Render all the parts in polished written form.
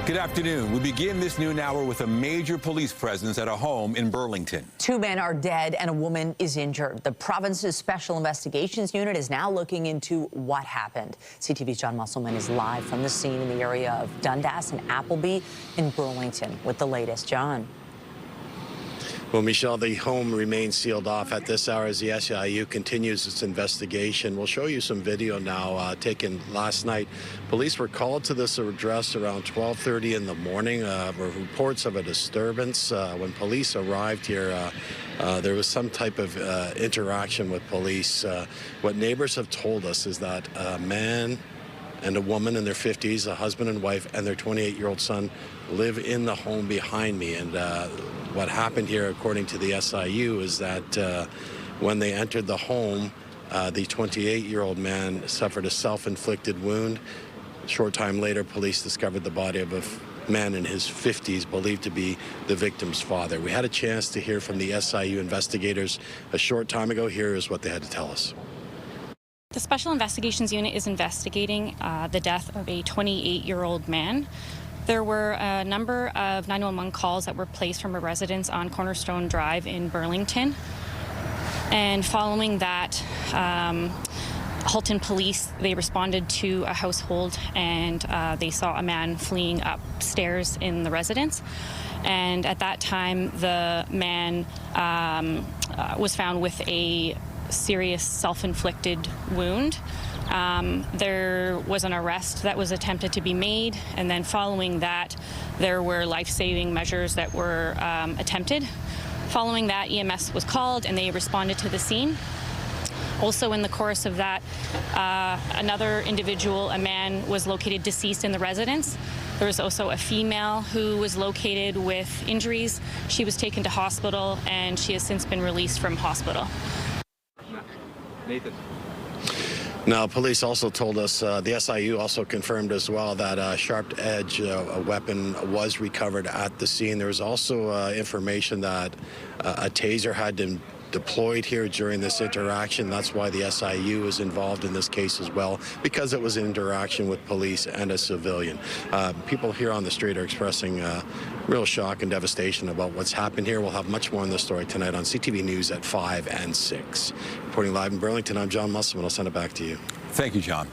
Good afternoon. We begin this noon hour with a major police presence at a home in Burlington. 2 men are dead and a woman is injured. The province's Special Investigations Unit is now looking into what happened. CTV's John Musselman is live from the scene in the area of Dundas and Appleby in Burlington with the latest. John. Well, Michelle, the home remains sealed off at this hour as the SIU continues its investigation. We'll show you some video now taken last night. Police were called to this address around 12:30 in the morning. Reports of a disturbance. When police arrived here, there was some type of interaction with police. What neighbors have told us is that a man and a woman in their 50s, a husband and wife, and their 28-year-old son live in the home behind me. And what happened here, according to the SIU, is that when they entered the home, the 28-year-old man suffered a self-inflicted wound. A short time later, police discovered the body of a man in his 50s, believed to be the victim's father. We had a chance to hear from the SIU investigators a short time ago. Here is what they had to tell us. The Special Investigations Unit is investigating the death of a 28-year-old man. There were a number of 911 calls that were placed from a residence on Cornerstone Drive in Burlington. And following that, Halton Police, they responded to a household and they saw a man fleeing upstairs in the residence. And at that time, the man was found with a serious self-inflicted wound. There was an arrest that was attempted to be made, and then following that, there were life-saving measures that were attempted. Following that, EMS was called, and they responded to the scene. Also, in the course of that, another individual, a man, was located deceased in the residence. There was also a female who was located with injuries. She was taken to hospital, and she has since been released from hospital. Nathan. Now, police also told us, the SIU also confirmed as well that a sharp edge weapon was recovered at the scene. There was also information that a taser had been deployed here during this interaction. That's why the SIU is involved in this case as well, because it was an interaction with police and a civilian. People here on the street are expressing real shock and devastation about what's happened here. We'll have much more on this story tonight on CTV News at 5 and 6. Reporting live in Burlington, I'm John Musselman. I'll send it back to you. Thank you, John.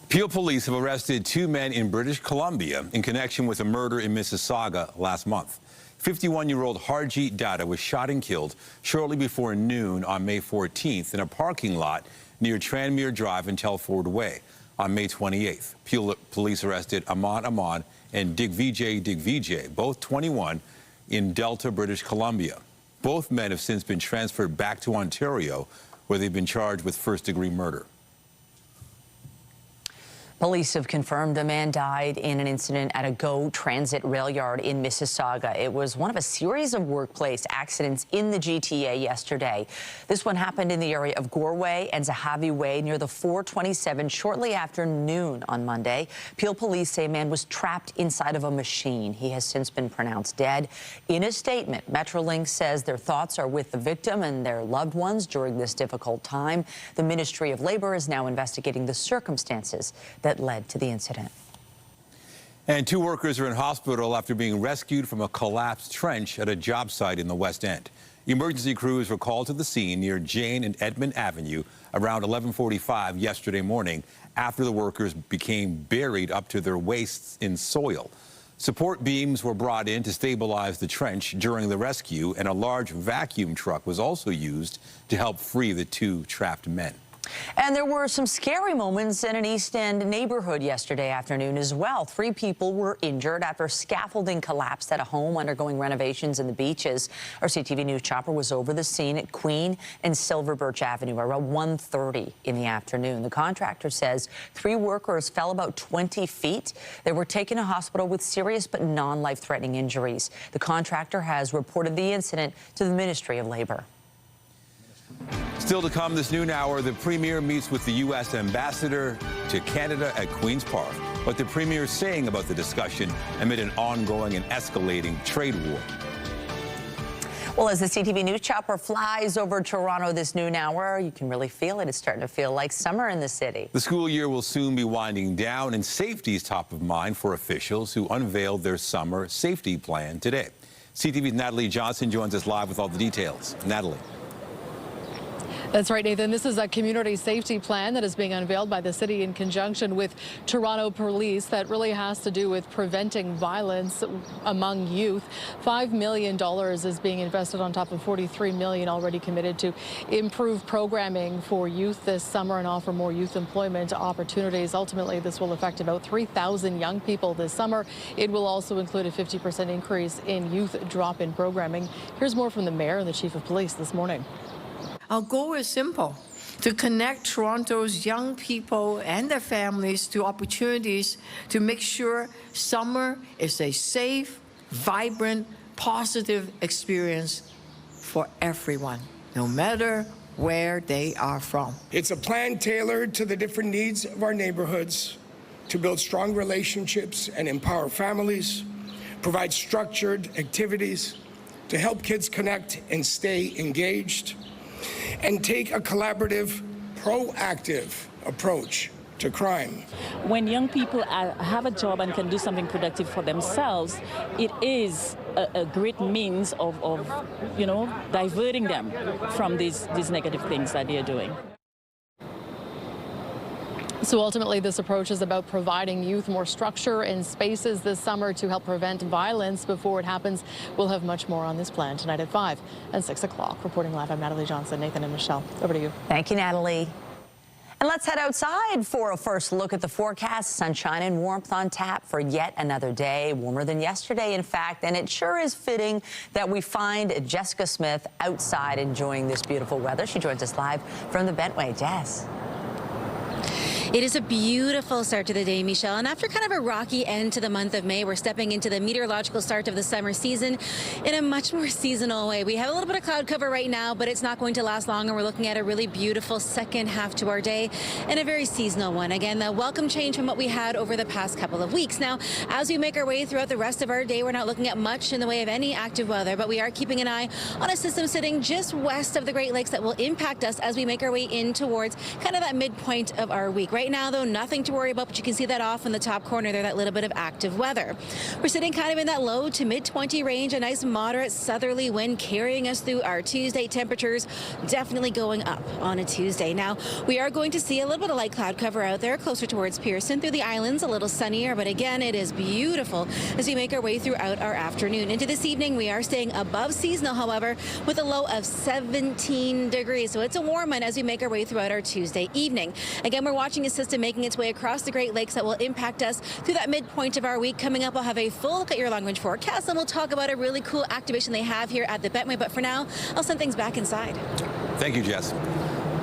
Peel police have arrested 2 men in British Columbia in connection with a murder in Mississauga last month. 51-year-old Harjeet Datta was shot and killed shortly before noon on May 14th in a parking lot near Tranmere Drive and Telford Way. On May 28th, Peel police arrested Ahmad and Digvijay, both 21, in Delta, British Columbia. Both men have since been transferred back to Ontario, where they've been charged with first-degree murder. Police have confirmed a man died in an incident at a GO Transit rail yard in Mississauga. It was one of a series of workplace accidents in the GTA yesterday. This one happened in the area of Goreway and Zahavi Way near the 427 shortly after noon on Monday. Peel police say a man was trapped inside of a machine. He has since been pronounced dead. In a statement, Metrolink says their thoughts are with the victim and their loved ones during this difficult time. The Ministry of Labour is now investigating the circumstances that led to the incident. And 2 workers are in hospital after being rescued from a collapsed trench at a job site in the West End. Emergency crews were called to the scene near Jane and Edmund Avenue around 11:45 yesterday morning after the workers became buried up to their waists in soil. Support beams were brought in to stabilize the trench during the rescue, and a large vacuum truck was also used to help free the 2 trapped men. And there were some scary moments in an East End neighborhood yesterday afternoon as well. 3 people were injured after scaffolding collapsed at a home undergoing renovations in the Beaches. Our CTV News chopper was over the scene at Queen and Silver Birch Avenue around 1:30 in the afternoon. The contractor says 3 workers fell about 20 feet. They were taken to hospital with serious but non-life-threatening injuries. The contractor has reported the incident to the Ministry of Labour. Still to come this noon hour, the Premier meets with the U.S. Ambassador to Canada at Queen's Park. What the Premier is saying about the discussion amid an ongoing and escalating trade war. Well, as the CTV News chopper flies over Toronto this noon hour, you can really feel it. It's starting to feel like summer in the city. The school year will soon be winding down, and safety is top of mind for officials who unveiled their summer safety plan today. CTV's Natalie Johnson joins us live with all the details. Natalie. That's right, Nathan. This is a community safety plan that is being unveiled by the city in conjunction with Toronto Police that really has to do with preventing violence among youth. $5 million is being invested on top of $43 million already committed to improve programming for youth this summer and offer more youth employment opportunities. Ultimately, this will affect about 3,000 young people this summer. It will also include a 50% increase in youth drop-in programming. Here's more from the mayor and the chief of police this morning. Our goal is simple: to connect Toronto's young people and their families to opportunities to make sure summer is a safe, vibrant, positive experience for everyone, no matter where they are from. It's a plan tailored to the different needs of our neighborhoods to build strong relationships and empower families, provide structured activities to help kids connect and stay engaged, and take a collaborative, proactive approach to crime. When young people have a job and can do something productive for themselves, it is a great means of diverting them from these negative things that they're doing. So ultimately, this approach is about providing youth more structure and spaces this summer to help prevent violence before it happens. We'll have much more on this plan tonight at 5 and 6 o'clock. Reporting live, I'm Natalie Johnson. Nathan and Michelle, over to you. Thank you, Natalie. And let's head outside for a first look at the forecast. Sunshine and warmth on tap for yet another day, warmer than yesterday, in fact. And it sure is fitting that we find Jessica Smith outside enjoying this beautiful weather. She joins us live from the Bentway. Jess. It is a beautiful start to the day, Michelle, and after kind of a rocky end to the month of May, we're stepping into the meteorological start of the summer season in a much more seasonal way. We have a little bit of cloud cover right now, but it's not going to last long, and we're looking at a really beautiful second half to our day and a very seasonal one. Again, the welcome change from what we had over the past couple of weeks. Now, as we make our way throughout the rest of our day, we're not looking at much in the way of any active weather, but we are keeping an eye on a system sitting just west of the Great Lakes that will impact us as we make our way in towards kind of that midpoint of our week. Right now, though, nothing to worry about, but you can see that off in the top corner there, that little bit of active weather. We're sitting kind of in that low to mid-20 range, a nice moderate southerly wind carrying us through our Tuesday. Temperatures definitely going up on a Tuesday. Now, we are going to see a little bit of light cloud cover out there closer towards Pearson. Through the islands, a little sunnier, but again, it is beautiful as we make our way throughout our afternoon. Into this evening, we are staying above seasonal, however, with a low of 17 degrees. So it's a warm one as we make our way throughout our Tuesday evening. Again, we're watching a system making its way across the Great Lakes that will impact us through that midpoint of our week. Coming up, we'll have a full look at your long-range forecast, and we'll talk about a really cool activation they have here at the Bentway. But for now, I'll send things back inside. Thank you, Jess.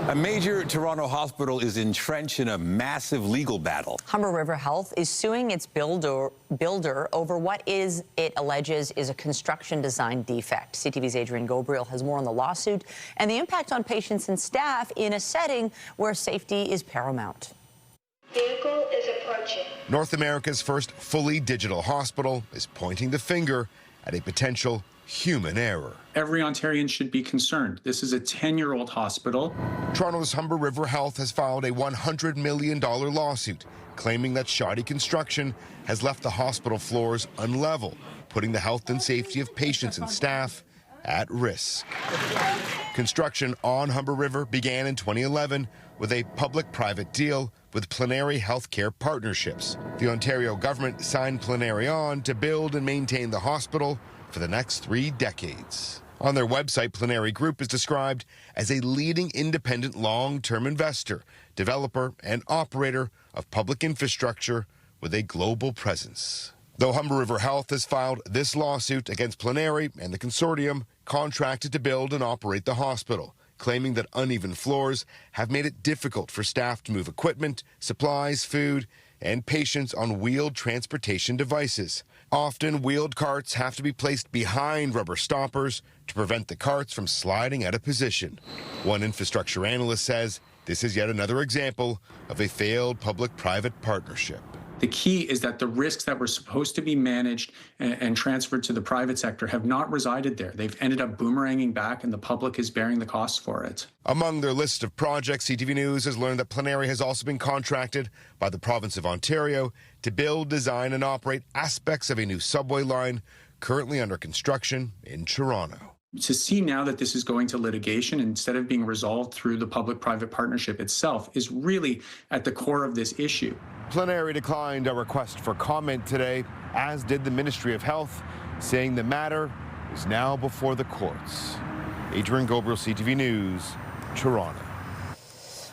A major Toronto hospital is entrenched in a massive legal battle. Humber River Health is suing its builder over what it alleges is a construction design defect. CTV's Adrian Gobriel has more on the lawsuit and the impact on patients and staff in a setting where safety is paramount. Vehicle is approaching. North America's first fully digital hospital is pointing the finger at a potential human error. Every Ontarian should be concerned. This is a 10-year-old hospital. Toronto's Humber River Health has filed a $100 million lawsuit claiming that shoddy construction has left the hospital floors unlevel, putting the health and safety of patients and staff at risk. Construction on Humber River began in 2011 with a public-private deal with Plenary Healthcare Partnerships. The Ontario government signed Plenary on to build and maintain the hospital for the next 3 decades. On their website, Plenary Group is described as a leading independent long-term investor, developer, and operator of public infrastructure with a global presence. Though Humber River Health has filed this lawsuit against Plenary and the consortium contracted to build and operate the hospital, claiming that uneven floors have made it difficult for staff to move equipment, supplies, food, and patients on wheeled transportation devices. Often, wheeled carts have to be placed behind rubber stoppers to prevent the carts from sliding out of position. One infrastructure analyst says this is yet another example of a failed public-private partnership. The key is that the risks that were supposed to be managed and transferred to the private sector have not resided there. They've ended up boomeranging back, and the public is bearing the costs for it. Among their list of projects, CTV News has learned that Plenary has also been contracted by the province of Ontario to build, design, and operate aspects of a new subway line currently under construction in Toronto. To see now that this is going to litigation instead of being resolved through the public-private partnership itself is really at the core of this issue. Plenary declined a request for comment today, as did the Ministry of Health, saying the matter is now before the courts. Adrian Gobriel, CTV News, Toronto.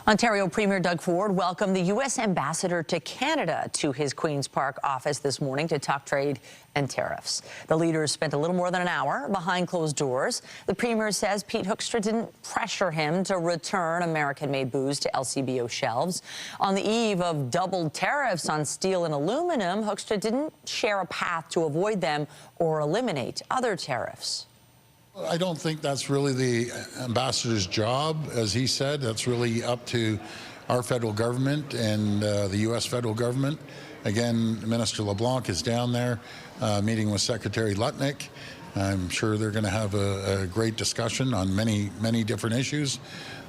Ontario Premier Doug Ford welcomed the U.S. ambassador to Canada to his Queen's Park office this morning to talk trade and tariffs. The leaders spent a little more than an hour behind closed doors. The Premier says Pete Hoekstra didn't pressure him to return American-made booze to LCBO shelves. On the eve of doubled tariffs on steel and aluminum, Hoekstra didn't share a path to avoid them or eliminate other tariffs. I don't think that's really the ambassador's job, as he said. That's really up to our federal government and the U.S. federal government. Again, Minister LeBlanc is down there meeting with Secretary Lutnick. I'm sure they're going to have a great discussion on many, many different issues.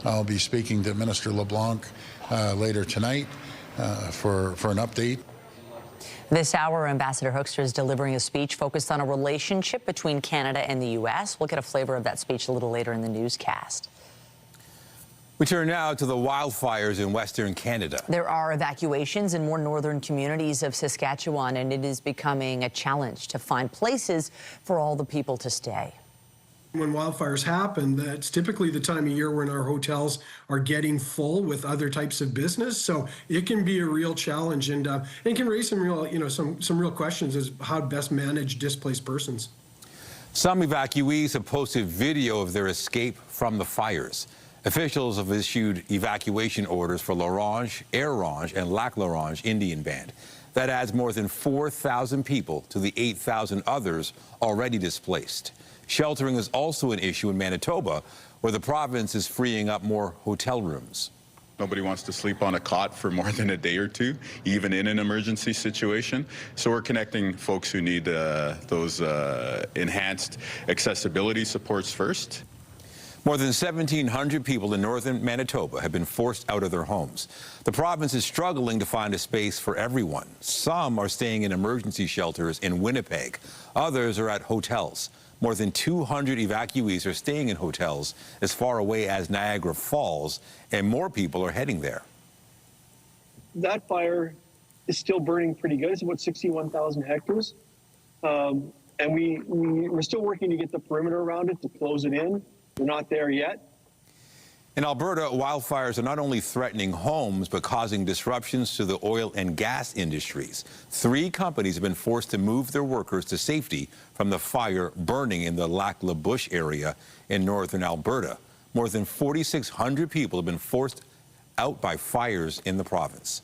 I'll be speaking to Minister LeBlanc later tonight for an update. This hour, Ambassador Hoekstra is delivering a speech focused on a relationship between Canada and the U.S. We'll get a flavor of that speech a little later in the newscast. We turn now to the wildfires in Western Canada. There are evacuations in more northern communities of Saskatchewan, and it is becoming a challenge to find places for all the people to stay. When wildfires happen, that's typically the time of year when our hotels are getting full with other types of business. So it can be a real challenge, and it can raise some real, some real questions as how to best manage displaced persons. Some evacuees have posted video of their escape from the fires. Officials have issued evacuation orders for L'Orange, Air-Orange, and Lac-L'Orange Indian Band. That adds more than 4,000 people to the 8,000 others already displaced. Sheltering is also an issue in Manitoba, where the province is freeing up more hotel rooms. Nobody wants to sleep on a cot for more than a day or two, even in an emergency situation. So we're connecting folks who need those enhanced accessibility supports first. More than 1,700 people in northern Manitoba have been forced out of their homes. The province is struggling to find a space for everyone. Some are staying in emergency shelters in Winnipeg. Others are at hotels. More than 200 evacuees are staying in hotels as far away as Niagara Falls, and more people are heading there. That fire is still burning pretty good. It's about 61,000 hectares. And we're still working to get the perimeter around it to close it in. We're not there yet. In Alberta, wildfires are not only threatening homes, but causing disruptions to the oil and gas industries. 3 companies have been forced to move their workers to safety from the fire burning in the Lac-La-Bouche area in northern Alberta. More than 4,600 people have been forced out by fires in the province.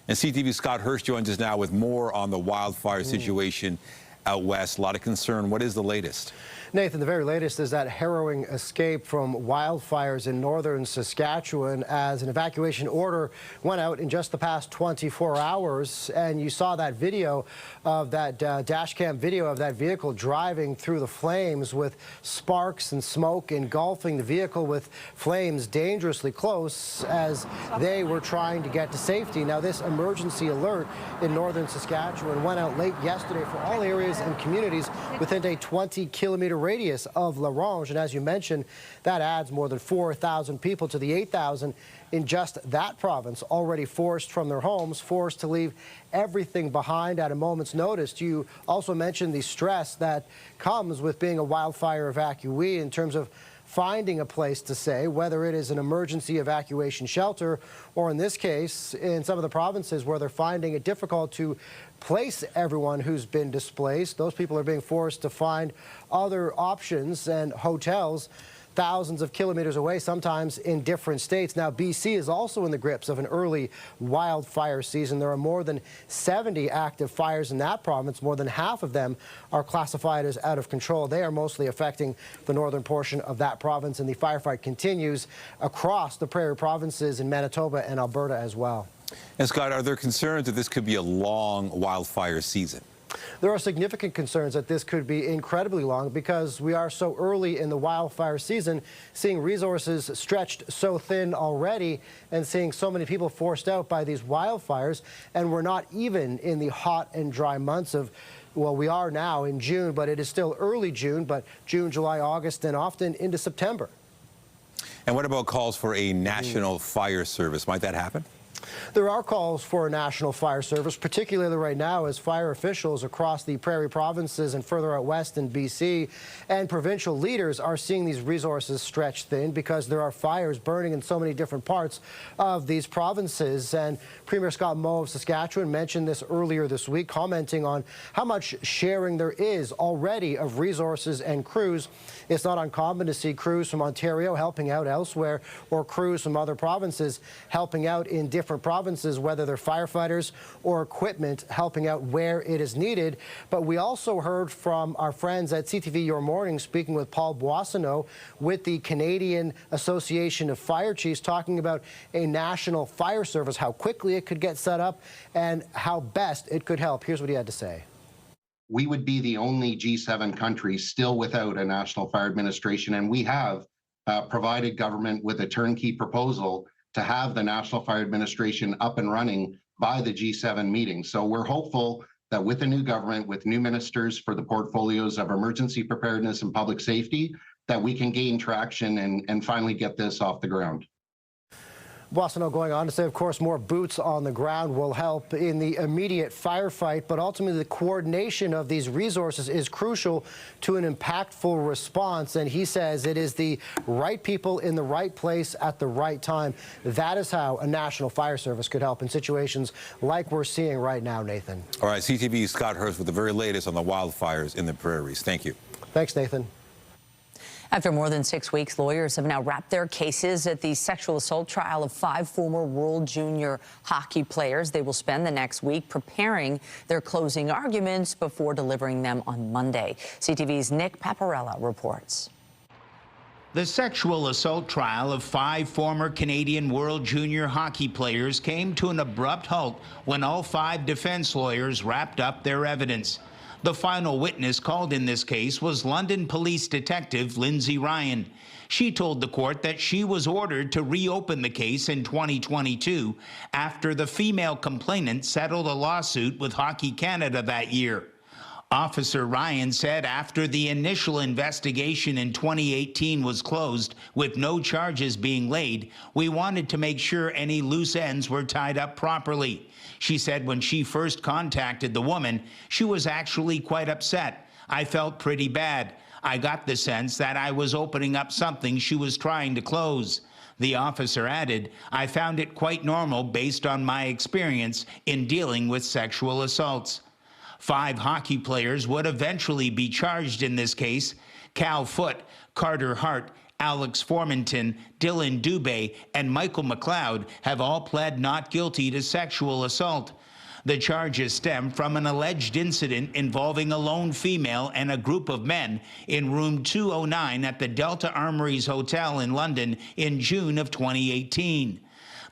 And CTV's Scott Hirsch joins us now with more on the wildfire situation out west. A lot of concern. What is the latest? Nathan, the very latest is that harrowing escape from wildfires in northern Saskatchewan as an evacuation order went out in just the past 24 hours. And you saw that video of that dash cam video of that vehicle driving through the flames with sparks and smoke engulfing the vehicle with flames dangerously close as they were trying to get to safety. Now, this emergency alert in northern Saskatchewan went out late yesterday for all areas and communities within a 20-kilometer radius of L'Orange, and as you mentioned, that adds more than 4,000 people to the 8,000 in just that province, already forced from their homes, forced to leave everything behind at a moment's notice. You also mentioned the stress that comes with being a wildfire evacuee in terms of finding a place to stay, whether it is an emergency evacuation shelter or in this case, in some of the provinces where they're finding it difficult to place everyone who's been displaced. Those people are being forced to find other options, and hotels thousands of kilometers away, sometimes in different states. Now, BC is also in the grips of an early wildfire season. There are more than 70 active fires in that province. More than half of them are classified as out of control. They are mostly affecting the northern portion of that province, and the firefight continues across the prairie provinces in Manitoba and Alberta as well. And Scott, are there concerns that this could be a long wildfire season? There are significant concerns that this could be incredibly long because we are so early in the wildfire season, seeing resources stretched so thin already and seeing so many people forced out by these wildfires. And we're not even in the hot and dry months of, well, we are now in June, but it is still early June, but June, July, August, and often into September. And what about calls for a national fire service? Might that happen? There are calls for a national fire service, particularly right now as fire officials across the prairie provinces and further out west in BC and provincial leaders are seeing these resources stretched thin because there are fires burning in so many different parts of these provinces. And Premier Scott Moe of Saskatchewan mentioned this earlier this week, commenting on how much sharing there is already of resources and crews. It's not uncommon to see crews from Ontario helping out elsewhere or crews from other provinces helping out in different provinces, whether they're firefighters or equipment helping out where it is needed. But we also heard from our friends at CTV Your Morning, speaking with Paul Boissonneau with the Canadian Association of Fire Chiefs, talking about a national fire service, how quickly it could get set up and how best it could help. Here's what he had to say. We would be the only G7 country still without a national fire administration, and we have provided government with a turnkey proposal to have the National Fire Administration up and running by the G7 meeting. So we're hopeful that with the new government, with new ministers for the portfolios of emergency preparedness and public safety, that we can gain traction and finally get this off the ground. Boissonneau going on to say, of course, more boots on the ground will help in the immediate firefight, but ultimately the coordination of these resources is crucial to an impactful response. And he says it is the right people in the right place at the right time. That is how a national fire service could help in situations like we're seeing right now, Nathan. All right, CTV's Scott Hurst with the very latest on the wildfires in the prairies. Thank you. Thanks, Nathan. After more than 6 weeks, lawyers have now wrapped their cases at the sexual assault trial of 5 former World Junior hockey players. They will spend the next week preparing their closing arguments before delivering them on Monday. CTV's Nick Paparella reports. The sexual assault trial of 5 former Canadian World Junior hockey players came to an abrupt halt when all 5 defense lawyers wrapped up their evidence. The final witness called in this case was London Police Detective Lindsay Ryan. She told the court that she was ordered to reopen the case in 2022 after the female complainant settled a lawsuit with Hockey Canada that year. Officer Ryan said after the initial investigation in 2018 was closed with no charges being laid, we wanted to make sure any loose ends were tied up properly. She said when she first contacted the woman, she was actually quite upset. I felt pretty bad. I got the sense that I was opening up something she was trying to close. The officer added, I found it quite normal based on my experience in dealing with sexual assaults. 5 hockey players would eventually be charged in this case. Cal Foote, Carter Hart, Alex Formanton, Dylan Dubé, and Michael McLeod have all pled not guilty to sexual assault. The charges stem from an alleged incident involving a lone female and a group of men in room 209 at the Delta Armories Hotel in London in June of 2018.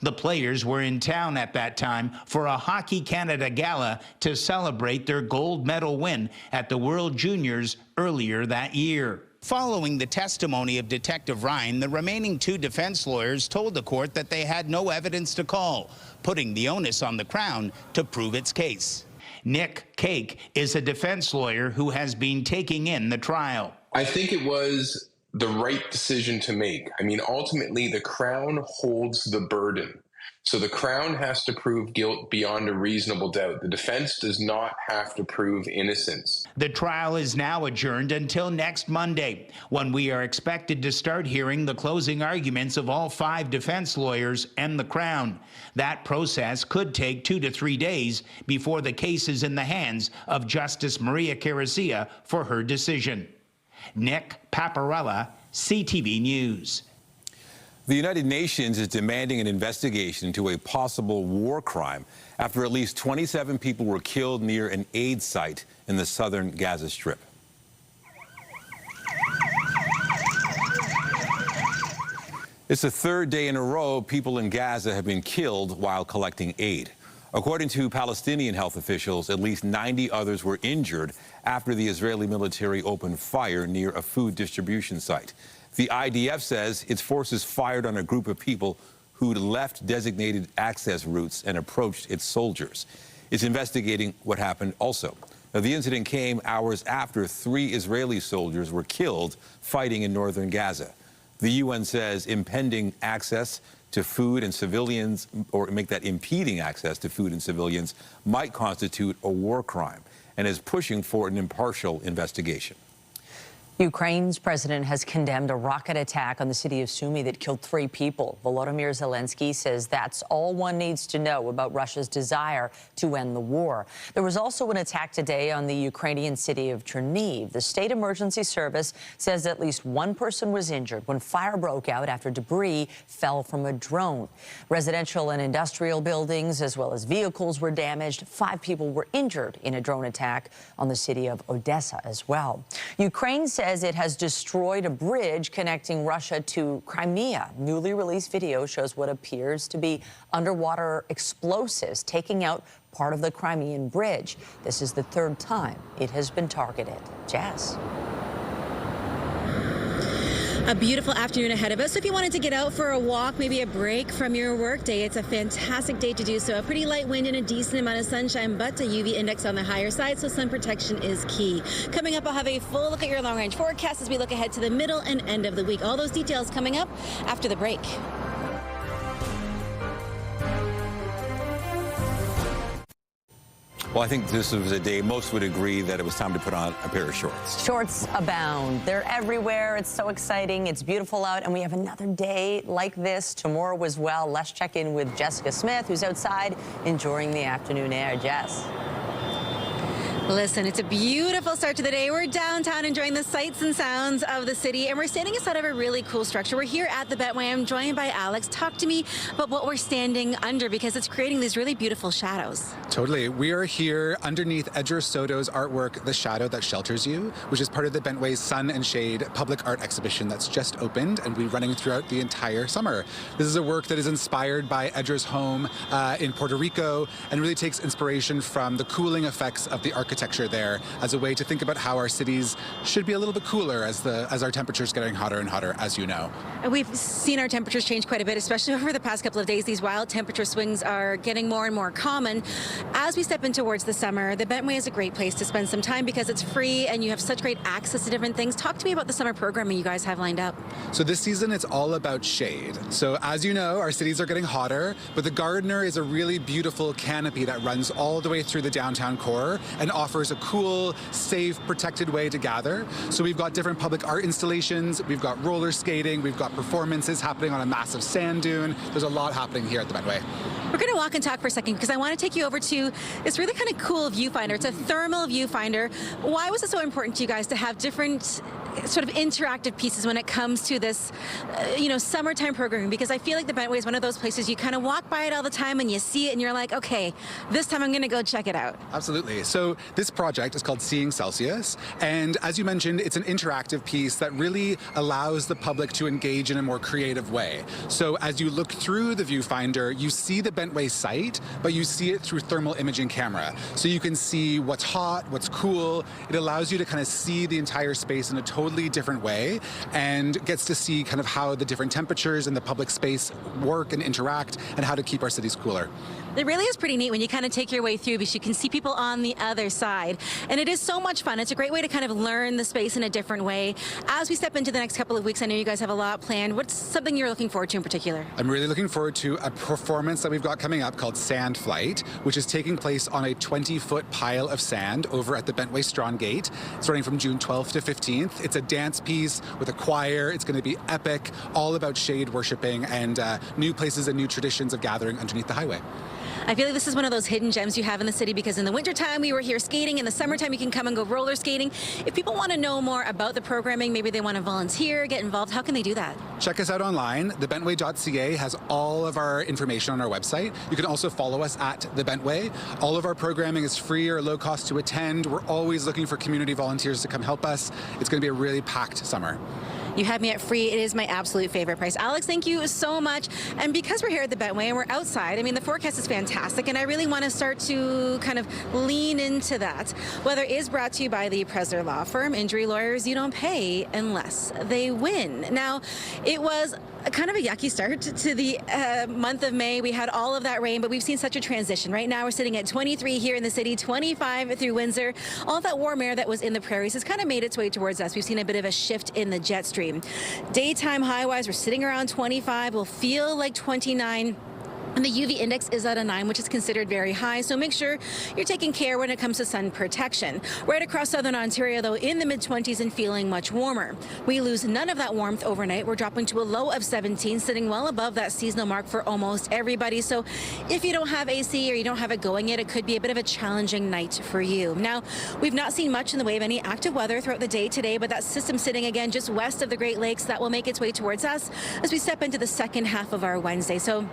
The players were in town at that time for a Hockey Canada gala to celebrate their gold medal win at the World Juniors earlier that year. Following the testimony of Detective Ryan, the remaining 2 defense lawyers told the court that they had no evidence to call, putting the onus on the Crown to prove its case. Nick Cake is a defense lawyer who has been taking in the trial. I think it was the right decision to make. I mean, ultimately, the Crown holds the burden. So the Crown has to prove guilt beyond a reasonable doubt. The defense does not have to prove innocence. The trial is now adjourned until next Monday, when we are expected to start hearing the closing arguments of all 5 defense lawyers and the Crown. That process could take 2 to 3 days before the case is in the hands of Justice Maria Carrasilla for her decision. Nick Paparella, CTV News. The United Nations is demanding an investigation into a possible war crime after at least 27 people were killed near an aid site in the southern Gaza Strip. It's the third day in a row people in Gaza have been killed while collecting aid. According to Palestinian health officials, at least 90 others were injured after the Israeli military opened fire near a food distribution site. The IDF says its forces fired on a group of people who'd left designated access routes and approached its soldiers. It's investigating what happened also. Now, the incident came hours after 3 Israeli soldiers were killed fighting in northern Gaza. The UN says impending access to food and civilians, or make that impeding access to food and civilians, might constitute a war crime and is pushing for an impartial investigation. Ukraine's president has condemned a rocket attack on the city of Sumy that killed 3 people. Volodymyr Zelensky says that's all one needs to know about Russia's desire to end the war. There was also an attack today on the Ukrainian city of Chernihiv. The state emergency service says at least 1 person was injured when fire broke out after debris fell from a drone. Residential and industrial buildings as well as vehicles were damaged. 5 people were injured in a drone attack on the city of Odessa as well. Ukraine says it has destroyed a bridge connecting Russia to Crimea. Newly released video shows what appears to be underwater explosives taking out part of the Crimean bridge. This is the 3rd time it has been targeted. Jazz. A beautiful afternoon ahead of us. So if you wanted to get out for a walk, maybe a break from your work day, it's a fantastic day to do so. A pretty light wind and a decent amount of sunshine, but a UV index on the higher side, so sun protection is key. Coming up, I'll have a full look at your long-range forecast as we look ahead to the middle and end of the week. All those details coming up after the break. Well, I think this was a day most would agree that it was time to put on a pair of shorts. Shorts abound. They're everywhere. It's so exciting. It's beautiful out, and we have another day like this tomorrow as well. Let's check in with Jessica Smith, who's outside enjoying the afternoon air. Jess. Listen, it's a beautiful start to the day. We're downtown enjoying the sights and sounds of the city, and we're standing inside of a really cool structure. We're here at the Bentway. I'm joined by Alex. Talk to me about what we're standing under, because it's creating these really beautiful shadows. Totally. We are here underneath Edgar Soto's artwork, The Shadow That Shelters You, which is part of the Bentway's Sun and Shade public art exhibition that's just opened and will be running throughout the entire summer. This is a work that is inspired by Edgar's home in Puerto Rico and really takes inspiration from the cooling effects of the architecture there as a way to think about how our cities should be a little bit cooler as our temperatures getting hotter and hotter, as you know. And we've seen our temperatures change quite a bit, especially over the past couple of days. These wild temperature swings are getting more and more common. As we step in towards the summer, the Bentway is a great place to spend some time because it's free and you have such great access to different things. Talk to me about the summer programming you guys have lined up. So this season, it's all about shade. So as you know, our cities are getting hotter, but the Gardener is a really beautiful canopy that runs all the way through the downtown core and offers a cool, safe, protected way to gather. So we've got different public art installations, we've got roller skating, we've got performances happening on a massive sand dune. There's a lot happening here at the Bentway. We're going to walk and talk for a second because I want to take you over to this really kind of cool viewfinder. It's a thermal viewfinder. Why was it so important to you guys to have different sort of interactive pieces when it comes to this, summertime programming? Because I feel like the Bentway is one of those places you kind of walk by it all the time and you see it and you're like, okay, this time I'm going to go check it out. Absolutely. So this project is called Seeing Celsius. And as you mentioned, it's an interactive piece that really allows the public to engage in a more creative way. So as you look through the viewfinder, you see the Bentway site, but you see it through thermal imaging camera. So you can see what's hot, what's cool. It allows you to kind of see the entire space in a totally different way and gets to see kind of how the different temperatures in the public space work and interact and how to keep our cities cooler. It really is pretty neat when you kind of take your way through because you can see people on the other side. And it is so much fun. It's a great way to kind of learn the space in a different way. As we step into the next couple of weeks, I know you guys have a lot planned. What's something you're looking forward to in particular? I'm really looking forward to a performance that we've got coming up called Sand Flight, which is taking place on a 20-foot pile of sand over at the Bentway Strawn Gate, starting from June 12th to 15th. It's a dance piece with a choir. It's going to be epic, all about shade worshiping and new places and new traditions of gathering underneath the highway. I feel like this is one of those hidden gems you have in the city, because in the wintertime we were here skating, in the summertime you can come and go roller skating. If people want to know more about the programming, maybe they want to volunteer, get involved, how can they do that? Check us out online. The Bentway.ca has all of our information on our website. You can also follow us at The Bentway. All of our programming is free or low cost to attend. We're always looking for community volunteers to come help us. It's going to be a really packed summer. You had me at free. It is my absolute favorite price. Alex, thank you so much. And because we're here at the Bentway and we're outside, I mean, the forecast is fantastic, and I really want to start to kind of lean into that. Weather is brought to you by the Presler Law Firm. Injury lawyers, you don't pay unless they win. Now, it was kind of a yucky start to the month of May. We had all of that rain, but we've seen such a transition. Right now, we're sitting at 23 here in the city, 25 through Windsor. All that warm air that was in the prairies has kind of made its way towards us. We've seen a bit of a shift in the jet stream. Daytime high-wise, we're sitting around 25. We'll feel like 29. And the UV index is at a 9, which is considered very high, so make sure you're taking care when it comes to sun protection. Right across southern Ontario, though, in the mid-20s and feeling much warmer. We lose none of that warmth overnight. We're dropping to a low of 17, sitting well above that seasonal mark for almost everybody. So if you don't have AC or you don't have it going yet, it could be a bit of a challenging night for you. Now, we've not seen much in the way of any active weather throughout the day today, but that system sitting again just west of the Great Lakes, that will make its way towards us as we step into the second half of our Wednesday. So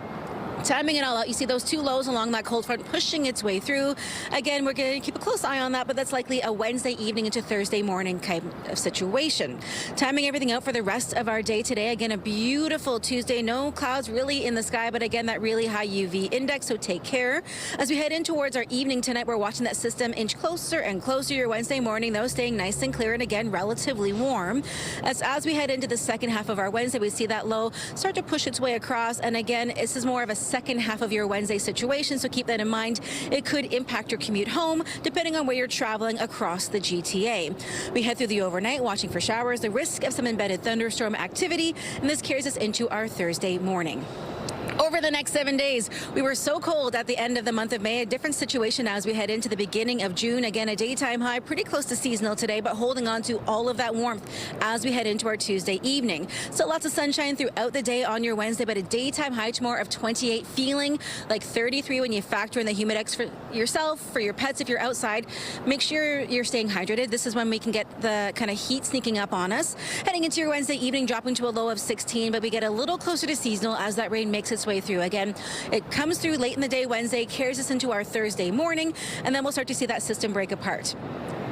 timing it all out, you see those two lows along that cold front pushing its way through. Again, we're going to keep a close eye on that, but that's likely a Wednesday evening into Thursday morning kind of situation. Timing everything out for the rest of our day today. Again, a beautiful Tuesday. No clouds really in the sky, but again, that really high UV index, so take care. As we head in towards our evening tonight, we're watching that system inch closer and closer. Your Wednesday morning, though, staying nice and clear and again, relatively warm. As we head into the second half of our Wednesday, we see that low start to push its way across. And again, this is more of a second half of your Wednesday situation, so keep that in mind. It could impact your commute home depending on where you're traveling across the GTA. We head through the overnight watching for showers, the risk of some embedded thunderstorm activity, and this carries us into our Thursday morning. Over the next 7 days, we were so cold at the end of the month of May. A different situation as we head into the beginning of June. Again, a daytime high, pretty close to seasonal today, but holding on to all of that warmth as we head into our Tuesday evening. So lots of sunshine throughout the day on your Wednesday, but a daytime high tomorrow of 28, feeling like 33 when you factor in the humidex for yourself, for your pets if you're outside. Make sure you're staying hydrated. This is when we can get the kind of heat sneaking up on us. Heading into your Wednesday evening, dropping to a low of 16, but we get a little closer to seasonal as that rain makes its way through. Again, it comes through late in the day Wednesday, carries us into our Thursday morning, and then we'll start to see that system break apart.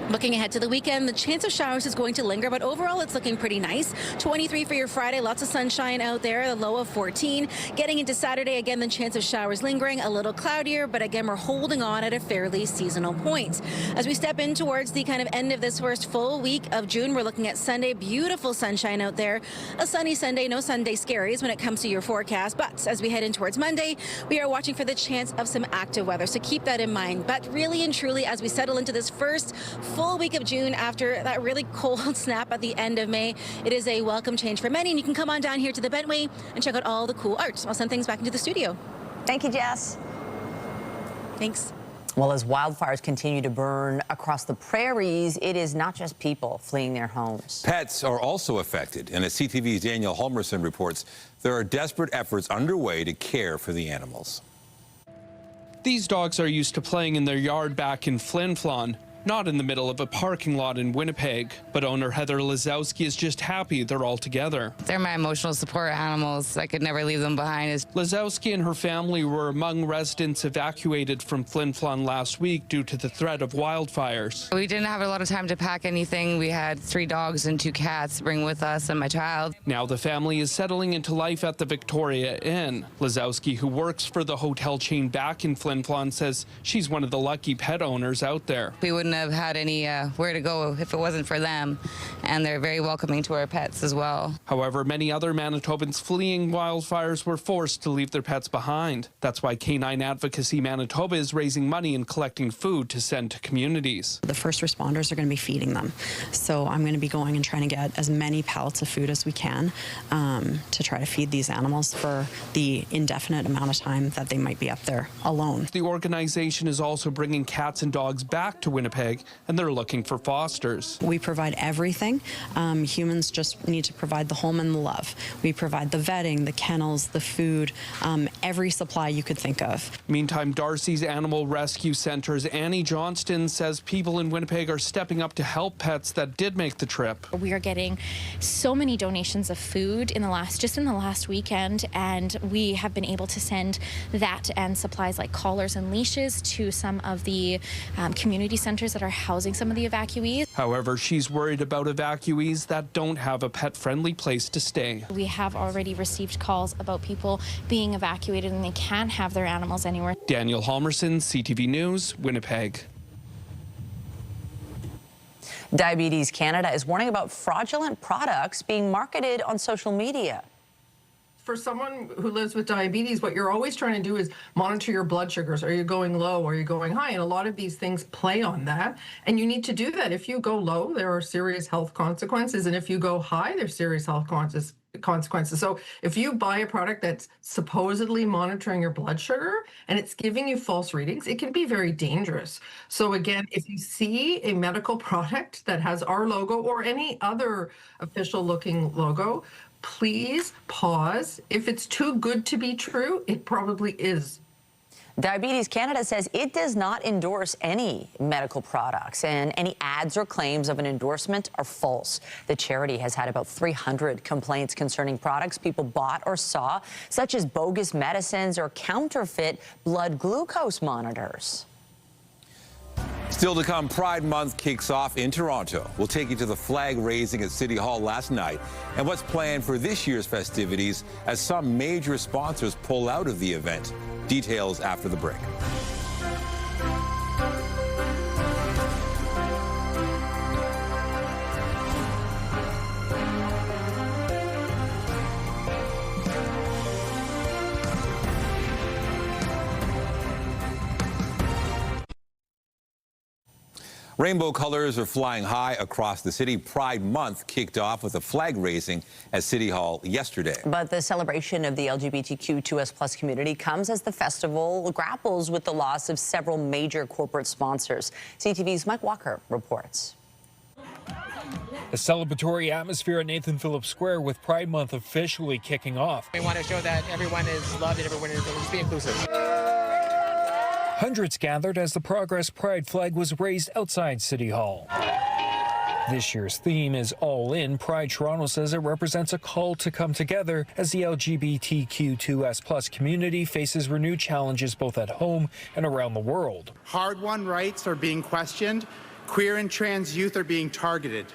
Looking ahead to the weekend, the chance of showers is going to linger, but overall it's looking pretty nice. 23 for your Friday, lots of sunshine out there, a low of 14. Getting into Saturday, again, the chance of showers lingering, a little cloudier, but again, we're holding on at a fairly seasonal point. As we step in towards the kind of end of this first full week of June, we're looking at Sunday, beautiful sunshine out there. A sunny Sunday, no Sunday scaries when it comes to your forecast, but as we head in towards Monday, we are watching for the chance of some active weather, so keep that in mind. But really and truly, as we settle into this first full week of June after that really cold snap at the end of May, it is a welcome change for many, and you can come on down here to the Bentway and check out all the cool art. I'll send things back into the studio. Thank you, Jess. Thanks. Well, as wildfires continue to burn across the prairies, it is not just people fleeing their homes. Pets are also affected, and as CTV's Daniel Holmerson reports, there are desperate efforts underway to care for the animals. These dogs are used to playing in their yard back in Flin Flon, not in the middle of a parking lot in Winnipeg. But owner Heather Lazowski is just happy they're all together. They're my emotional support animals. I could never leave them behind. Lazowski and her family were among residents evacuated from Flin Flon last week due to the threat of wildfires. We didn't have a lot of time to pack anything. We had 3 dogs and 2 cats to bring with us and my child. Now the family is settling into life at the Victoria Inn. Lazowski, who works for the hotel chain back in Flin Flon, says she's one of the lucky pet owners out there. We wouldn't have had any where to go if it wasn't for them, and they're very welcoming to our pets as well. However, many other Manitobans fleeing wildfires were forced to leave their pets behind. That's why Canine Advocacy Manitoba is raising money and collecting food to send to communities. The first responders are going to be feeding them, so I'm going to be going and trying to get as many pallets of food as we can to try to feed these animals for the indefinite amount of time that they might be up there alone. The organization is also bringing cats and dogs back to Winnipeg Winnipeg, and they're looking for fosters. We provide everything. Humans just need to provide the home and the love. We provide the vetting, the kennels, the food, every supply you could think of. Meantime, Darcy's Animal Rescue Center's Annie Johnston says people in Winnipeg are stepping up to help pets that did make the trip. We are getting so many donations of food in the last weekend, and we have been able to send that and supplies like collars and leashes to some of the community centers that are housing some of the evacuees. However, she's worried about evacuees that don't have a pet-friendly place to stay. We have already received calls about people being evacuated and they can't have their animals anywhere. Daniel Halmerson, CTV News, Winnipeg. Diabetes Canada is warning about fraudulent products being marketed on social media. For someone who lives with diabetes, what you're always trying to do is monitor your blood sugars. Are you going low? Are you going high? And a lot of these things play on that. And you need to do that. If you go low, there are serious health consequences. And if you go high, there's serious health consequences. So if you buy a product that's supposedly monitoring your blood sugar and it's giving you false readings, it can be very dangerous. So again, if you see a medical product that has our logo or any other official looking logo, please pause. If it's too good to be true, it probably is. Diabetes Canada says it does not endorse any medical products, and any ads or claims of an endorsement are false. The charity has had about 300 complaints concerning products people bought or saw, such as bogus medicines or counterfeit blood glucose monitors. Still to come, Pride Month kicks off in Toronto. We'll take you to the flag raising at City Hall last night and what's planned for this year's festivities as some major sponsors pull out of the event. Details after the break. Rainbow colors are flying high across the city. Pride Month kicked off with a flag raising at City Hall yesterday. But the celebration of the LGBTQ2S+ community comes as the festival grapples with the loss of several major corporate sponsors. CTV's Mike Walker reports. A celebratory atmosphere at Nathan Phillips Square with Pride Month officially kicking off. We want to show that everyone is loved and everyone is be inclusive. Hundreds gathered as the Progress Pride flag was raised outside City Hall. This year's theme is All In. Pride Toronto says it represents a call to come together as the LGBTQ2S+ community faces renewed challenges both at home and around the world. Hard-won rights are being questioned. Queer and trans youth are being targeted.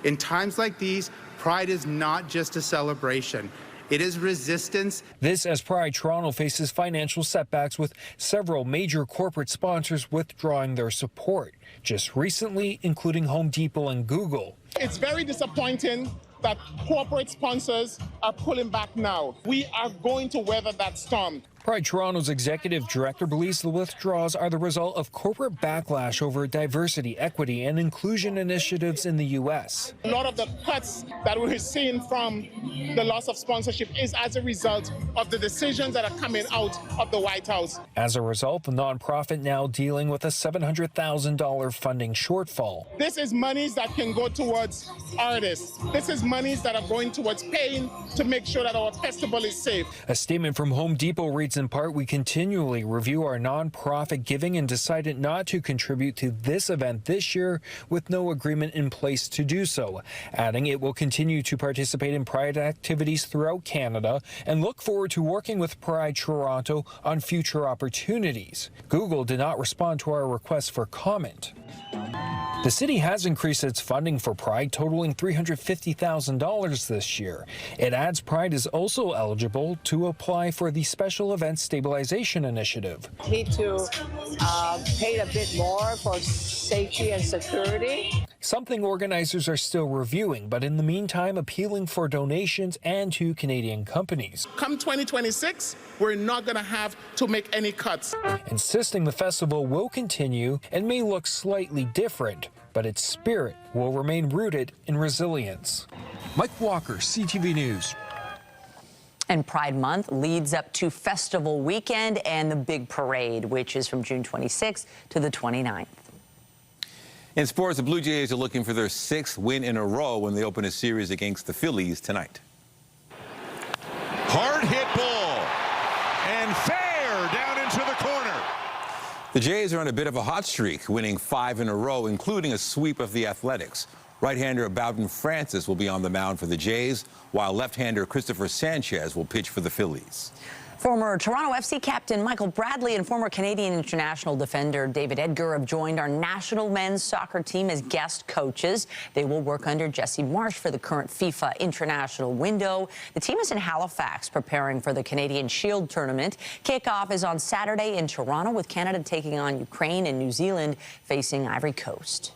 In times like these, Pride is not just a celebration. It is resistance. This as Pride Toronto faces financial setbacks with several major corporate sponsors withdrawing their support, just recently including Home Depot and Google. It's very disappointing that corporate sponsors are pulling back now. We are going to weather that storm. Pride Toronto's executive director believes the withdrawals are the result of corporate backlash over diversity, equity, and inclusion initiatives in the U.S. A lot of the cuts that we're seeing from the loss of sponsorship is as a result of the decisions that are coming out of the White House. As a result, the nonprofit now dealing with a $700,000 funding shortfall. This is monies that can go towards artists. This is monies that are going towards paying to make sure that our festival is safe. A statement from Home Depot reads in part, "We continually review our nonprofit giving and decided not to contribute to this event this year with no agreement in place to do so," adding it will continue to participate in Pride activities throughout Canada and look forward to working with Pride Toronto on future opportunities. Google did not respond to our request for comment. The city has increased its funding for Pride, totaling $350,000 this year. It adds Pride is also eligible to apply for the Special Events Stabilization Initiative. Need to pay a bit more for safety and security. Something organizers are still reviewing, but in the meantime appealing for donations and to Canadian companies. Come 2026, we're not going to have to make any cuts. Insisting the festival will continue and may look slightly different, but its spirit will remain rooted in resilience. Mike Walker, CTV News. And Pride Month leads up to Festival Weekend and the big parade, which is from June 26th to the 29th. In sports, the Blue Jays are looking for their 6th win in a row when they open a series against the Phillies tonight. Hard hit ball and fair down into the corner. The Jays are on a bit of a hot streak, winning 5 in a row, including a sweep of the Athletics. Right-hander Bowden Francis will be on the mound for the Jays, while left-hander Christopher Sanchez will pitch for the Phillies. Former Toronto FC captain Michael Bradley and former Canadian international defender David Edgar have joined our national men's soccer team as guest coaches. They will work under Jesse Marsh for the current FIFA international window. The team is in Halifax preparing for the Canadian Shield tournament. Kickoff is on Saturday in Toronto, with Canada taking on Ukraine and New Zealand facing Ivory Coast.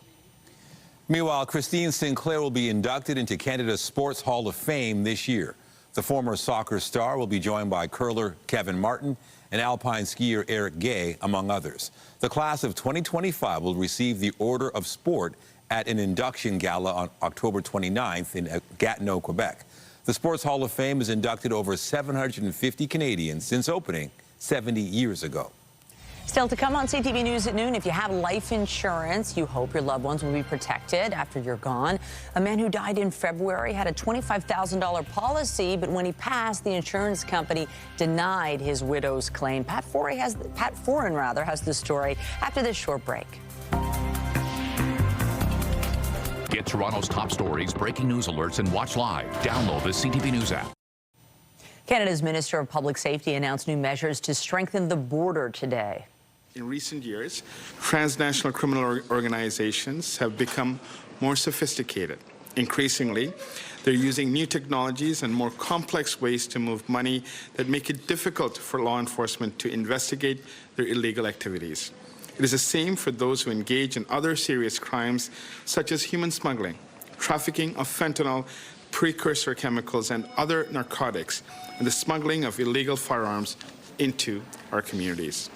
Meanwhile, Christine Sinclair will be inducted into Canada's Sports Hall of Fame this year. The former soccer star will be joined by curler Kevin Martin and alpine skier Eric Gay, among others. The class of 2025 will receive the Order of Sport at an induction gala on October 29th in Gatineau, Quebec. The Sports Hall of Fame has inducted over 750 Canadians since opening 70 years ago. Still to come on CTV News at noon, if you have life insurance, you hope your loved ones will be protected after you're gone. A man who died in February had a $25,000 policy, but when he passed, the insurance company denied his widow's claim. Pat Foran has the story after this short break. Get Toronto's top stories, breaking news alerts, and watch live. Download the CTV News app. Canada's Minister of Public Safety announced new measures to strengthen the border today. In recent years, transnational criminal organizations have become more sophisticated. Increasingly, they're using new technologies and more complex ways to move money that make it difficult for law enforcement to investigate their illegal activities. It is the same for those who engage in other serious crimes, such as human smuggling, trafficking of fentanyl, precursor chemicals, and other narcotics, and the smuggling of illegal firearms into our communities.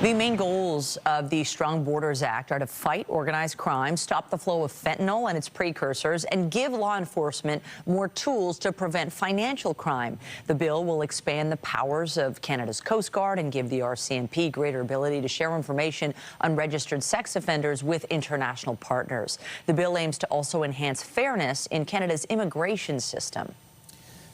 The main goals of the Strong Borders Act are to fight organized crime, stop the flow of fentanyl and its precursors, and give law enforcement more tools to prevent financial crime. The bill will expand the powers of Canada's Coast Guard and give the RCMP greater ability to share information on registered sex offenders with international partners. The bill aims to also enhance fairness in Canada's immigration system.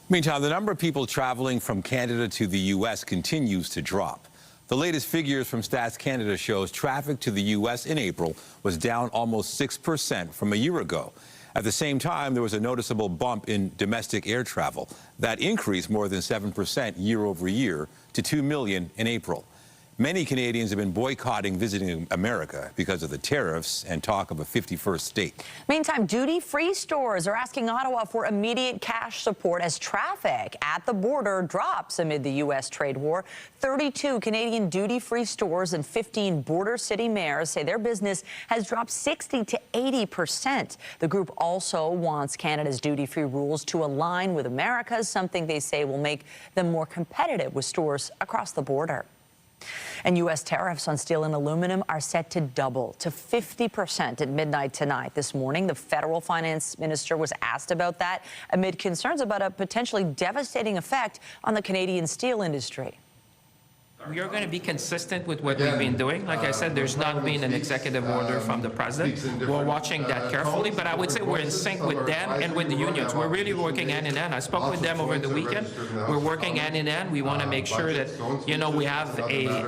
Meantime, the number of people traveling from Canada to the U.S. continues to drop. The latest figures from Stats Canada shows traffic to the U.S. in April was down almost 6% from a year ago. At the same time, there was a noticeable bump in domestic air travel. That increased more than 7% year over year to 2 million in April. Many Canadians have been boycotting visiting America because of the tariffs and talk of a 51st state. Meantime, duty-free stores are asking Ottawa for immediate cash support as traffic at the border drops amid the U.S. trade war. 32 Canadian duty-free stores and 15 border city mayors say their business has dropped 60 to 80%. The group also wants Canada's duty-free rules to align with America's, something they say will make them more competitive with stores across the border. And U.S. tariffs on steel and aluminum are set to double to 50% at midnight tonight. This morning, the federal finance minister was asked about that amid concerns about a potentially devastating effect on the Canadian steel industry. We are going to be consistent with what we've been doing. Like I said, there's not been an executive order from the president. We're watching that carefully, but I would say we're in sync with them and with the unions. We're really working hand in hand. I spoke with them over the weekend. We're working hand in hand. We want to make sure that, you know, we have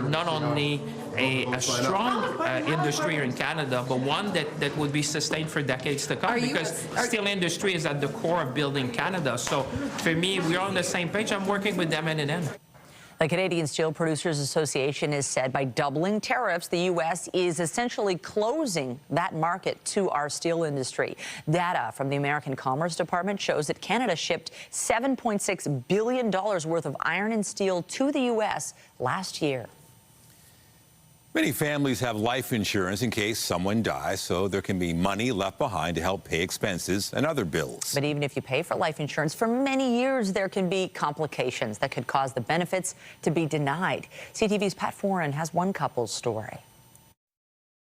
not only a strong industry here in Canada, but one that would be sustained for decades to come, because steel industry is at the core of building Canada. So for me, we're on the same page. I'm working with them hand in hand. The Canadian Steel Producers Association has said by doubling tariffs, the U.S. is essentially closing that market to our steel industry. Data from the American Commerce Department shows that Canada shipped $7.6 billion worth of iron and steel to the U.S. last year. Many families have life insurance in case someone dies, so there can be money left behind to help pay expenses and other bills. But even if you pay for life insurance, for many years there can be complications that could cause the benefits to be denied. CTV's Pat Foran has one couple's story.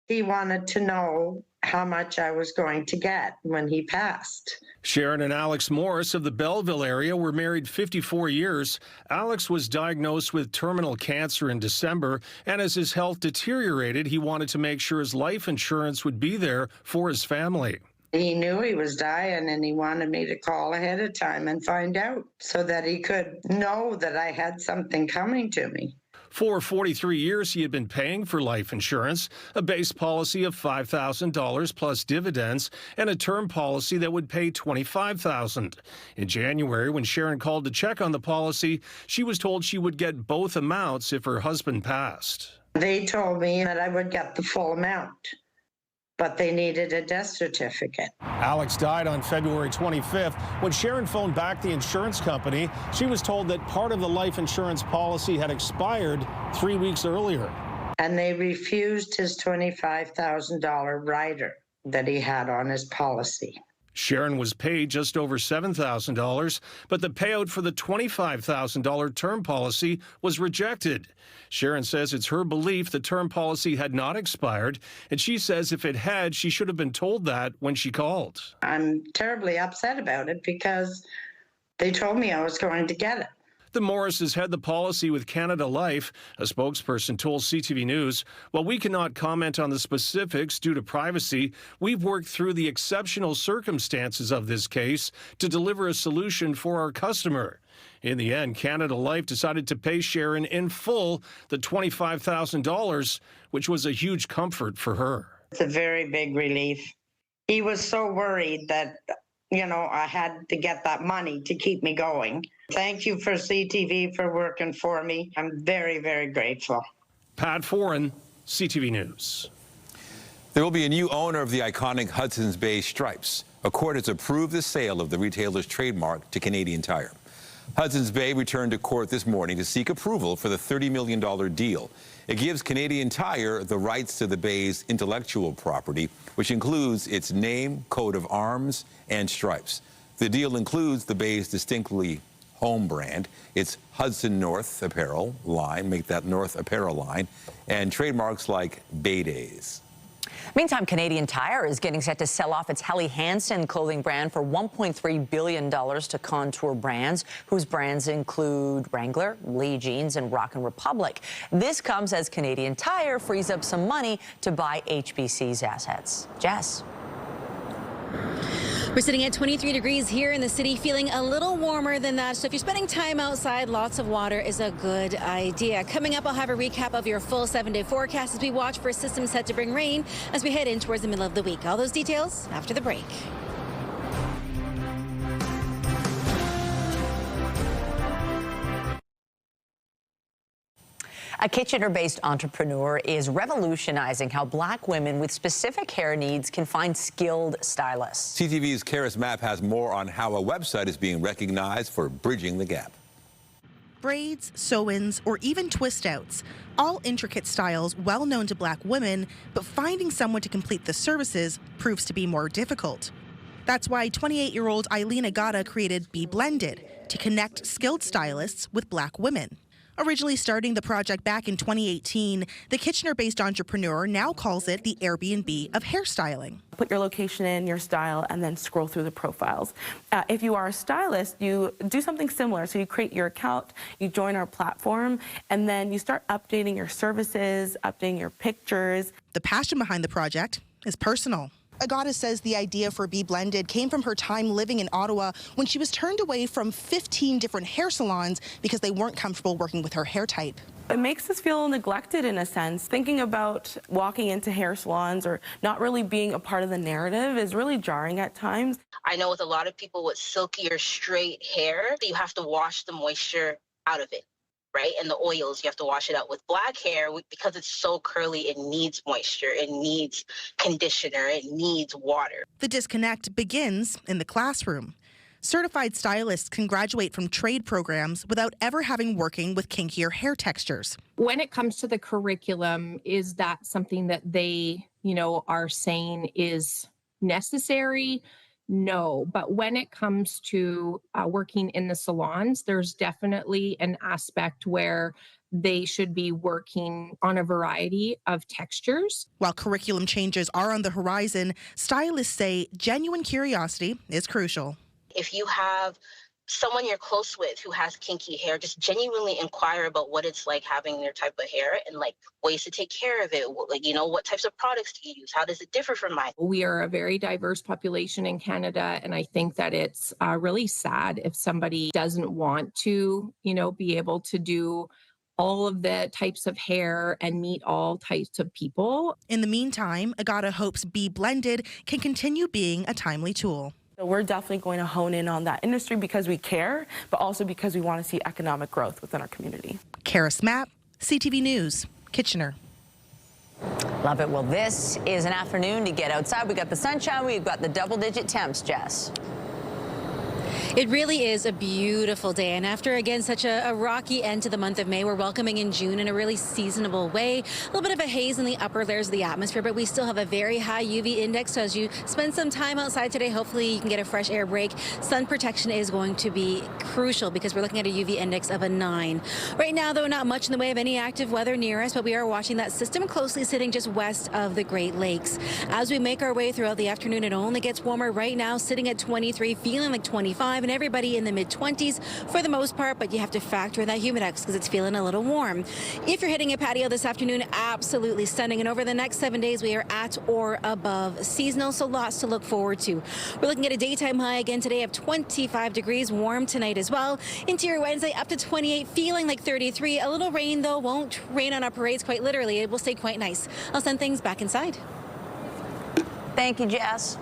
He wanted to know how much I was going to get when he passed. Sharon and Alex Morris of the Belleville area were married 54 years. Alex was diagnosed with terminal cancer in December, and as his health deteriorated, he wanted to make sure his life insurance would be there for his family. He knew he was dying, and he wanted me to call ahead of time and find out so that he could know that I had something coming to me. For 43 years, he had been paying for life insurance, a base policy of $5,000 plus dividends, and a term policy that would pay $25,000. In January, when Sharon called to check on the policy, she was told she would get both amounts if her husband passed. They told me that I would get the full amount, but they needed a death certificate. Alex died on February 25th. When Sharon phoned back the insurance company, she was told that part of the life insurance policy had expired 3 weeks earlier. And they refused his $25,000 rider that he had on his policy. Sharon was paid just over $7,000, but the payout for the $25,000 term policy was rejected. Sharon says it's her belief the term policy had not expired, and she says if it had, she should have been told that when she called. I'm terribly upset about it because they told me I was going to get it. The Morrises had the policy with Canada Life. A spokesperson told CTV News, while we cannot comment on the specifics due to privacy, we've worked through the exceptional circumstances of this case to deliver a solution for our customer. In the end, Canada Life decided to pay Sharon in full the $25,000, which was a huge comfort for her. It's a very big relief. He was so worried that, I had to get that money to keep me going. Thank you for CTV for working for me. I'm very, very grateful. Pat Foran, CTV News. There will be a new owner of the iconic Hudson's Bay stripes. A court has approved the sale of the retailer's trademark to Canadian Tire. Hudson's Bay returned to court this morning to seek approval for the $30 million deal. It gives Canadian Tire the rights to the Bay's intellectual property, which includes its name, coat of arms, and stripes. The deal includes the Bay's distinctly home brand, its Hudson North apparel line, make that North apparel line, and trademarks like Bay Days. Meantime, Canadian Tire is getting set to sell off its Helly Hansen clothing brand for $1.3 billion to Contour Brands, whose brands include Wrangler, Lee Jeans, and Rockin' Republic. This comes as Canadian Tire frees up some money to buy HBC's assets. Jess. We're sitting at 23 degrees here in the city, feeling a little warmer than that. So if you're spending time outside, lots of water is a good idea. Coming up, I'll have a recap of your full 7-day forecast as we watch for a system set to bring rain as we head in towards the middle of the week. All those details after the break. A Kitchener-based entrepreneur is revolutionizing how Black women with specific hair needs can find skilled stylists. CTV's Karis Mapp has more on how a website is being recognized for bridging the gap. Braids, sew-ins, or even twist-outs, all intricate styles well known to Black women, but finding someone to complete the services proves to be more difficult. That's why 28-year-old Eileen Agata created Be Blended to connect skilled stylists with Black women. Originally starting the project back in 2018, the Kitchener-based entrepreneur now calls it the Airbnb of hairstyling. Put your location in, your style, and then scroll through the profiles. If you are a stylist, you do something similar. So you create your account, you join our platform, and then you start updating your services, updating your pictures. The passion behind the project is personal. Agata says the idea for Be Blended came from her time living in Ottawa when she was turned away from 15 different hair salons because they weren't comfortable working with her hair type. It makes us feel neglected in a sense. Thinking about walking into hair salons or not really being a part of the narrative is really jarring at times. I know with a lot of people with silky or straight hair, you have to wash the moisture out of it. Right? And the oils, you have to wash it out. With Black hair, because it's so curly, it needs moisture, it needs conditioner, it needs water. The disconnect begins in the classroom. Certified stylists can graduate from trade programs without ever having working with kinkier hair textures. When it comes to the curriculum, is that something that they, are saying is necessary? No, but when it comes to working in the salons, there's definitely an aspect where they should be working on a variety of textures. While curriculum changes are on the horizon, stylists say genuine curiosity is crucial. If you have someone you're close with who has kinky hair, just genuinely inquire about what it's like having their type of hair and like ways to take care of it. Like, you know, what types of products do you use? How does it differ from mine? We are a very diverse population in Canada, and I think that it's really sad if somebody doesn't want to, you know, be able to do all of the types of hair and meet all types of people. In the meantime, Agata hopes Be Blended can continue being a timely tool. So we're definitely going to hone in on that industry because we care, but also because we want to see economic growth within our community. Karis Mapp, CTV News, Kitchener. Love it. Well, this is an afternoon to get outside. We got the sunshine. We've got the double-digit temps, Jess. It really is a beautiful day, and after again such a rocky end to the month of May, we're welcoming in June in a really seasonable way. A little bit of a haze in the upper layers of the atmosphere, but we still have a very high UV index, so as you spend some time outside today, hopefully you can get a fresh air break. Sun protection is going to be crucial because we're looking at a UV index of a 9. Right now, though, not much in the way of any active weather near us, but we are watching that system closely sitting just west of the Great Lakes. As we make our way throughout the afternoon, it only gets warmer. Right now, sitting at 23, feeling like 25, and everybody in the mid-20s for the most part, but you have to factor in that humidex because it's feeling a little warm. If you're hitting a patio this afternoon, absolutely stunning, and over the next 7 days we are at or above seasonal, so lots to look forward to. We're looking at a daytime high again today of 25 degrees, warm tonight as well. Into your Wednesday up to 28, feeling like 33. A little rain though, won't rain on our parades quite literally. It will stay quite nice. I'll send things back inside. Thank you, Jess.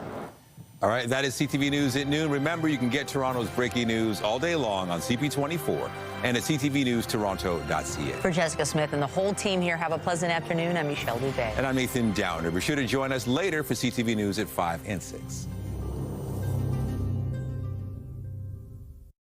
All right, that is CTV News at noon. Remember, you can get Toronto's breaking news all day long on CP24 and at ctvnewstoronto.ca. For Jessica Smith and the whole team here, have a pleasant afternoon. I'm Michelle Dubé. And I'm Nathan Downer. Be sure to join us later for CTV News at 5 and 6.